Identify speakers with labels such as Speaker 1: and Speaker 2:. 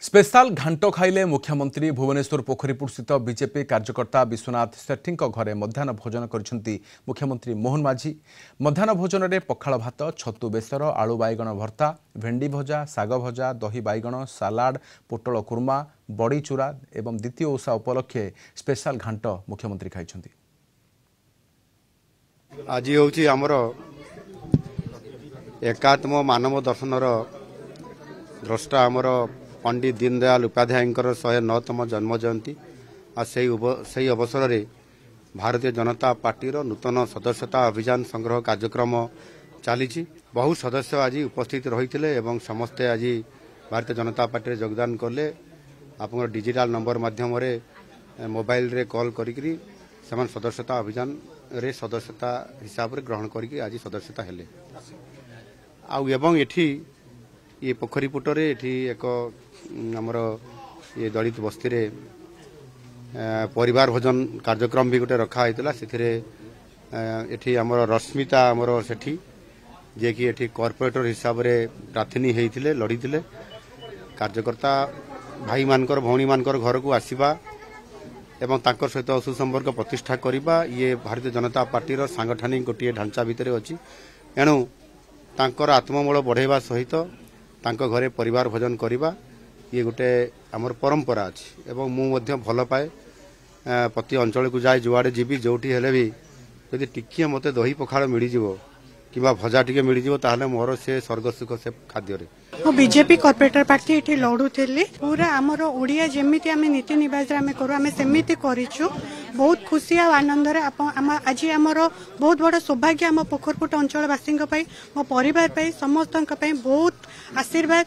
Speaker 1: Special घांट खाइले मुख्यमंत्री भुवनेश्वर पोखरीपुर स्थित बीजेपी कार्यकर्ता विश्वनाथ सेठी घरे मध्याह्न भोजन करिसेंती मुख्यमंत्री मोहन माझी। मध्याह्न भोजन में पखाल भात, छतु बेसर, आलू बैगण भर्ता, भेंडी भजा, साग भजा, दही बैगण, सालाड, पोटल कुर्मा, बड़ी चूरा एवं द्वितीय ओषा उपलक्षे स्पेशल घांट मुख्यमंत्री खाइछंती।
Speaker 2: आज हूँ आमर एकात्म मानव दर्शनर द्रष्टा आमर पंडित दीनदयाल उपाध्याय 109तम जन्म जयंती से अवसर में भारतीय जनता पार्टीर नूतन सदस्यता अभियान संग्रह कार्यक्रम चली। बहु सदस्य आज उपस्थित रही समस्ते आज भारतीय जनता पार्टी योगदान कले। आप डिजिटल नंबर माध्यम मोबाइल रे कॉल करी सदस्यता अभियान रे सदस्यता हिसाब से ग्रहण करी आज सदस्यता हेले। आउ एठी ये पोखरीपुटरे एठी एक आमर ये दलित बस्ती रे परिवार भोजन कार्यक्रम भी गोटे रखा होता से आमर रश्मिता आमर सेठी जे कि एठी कॉर्पोरेटर हिसाब रे प्रार्थनी होते लड़ी कार्यकर्ता भाई मानकर भौणी मानकर घर को आसवा एवं तांकर सहित सुसंपर्क प्रतिष्ठा करवा ये भारतीय जनता पार्टी सांगठनिक गोटे ढांचा भितर अच्छी। एणु तांकर आत्मबल बढ़ेवा सहित तांको घरे परिवार भोजन करवा ये गोटे आमर परंपरा अच्छी। एवं मुझे भल पाए प्रति अंचल को जाए जुआड़े जीवी जोटी हेले भी यदि टिकिए मते दही पखाड़ मिलଯିव कि भजा टिके मिलଯିव ताहले मोर से स्वर्ग सुख से खाद्य रे
Speaker 3: बीजेपी कॉर्पोरेटर पार्टी ये लड़ुली पूरा आमर ओडिया जमीती आम नीति निवास करूँ आम सेमती करूँ। बहुत खुशी और आनंद आज आमर बहुत बड़ सौभाग्य आम पोखरपुट अंचलवासी मो परिवार समस्त बहुत आशीर्वाद।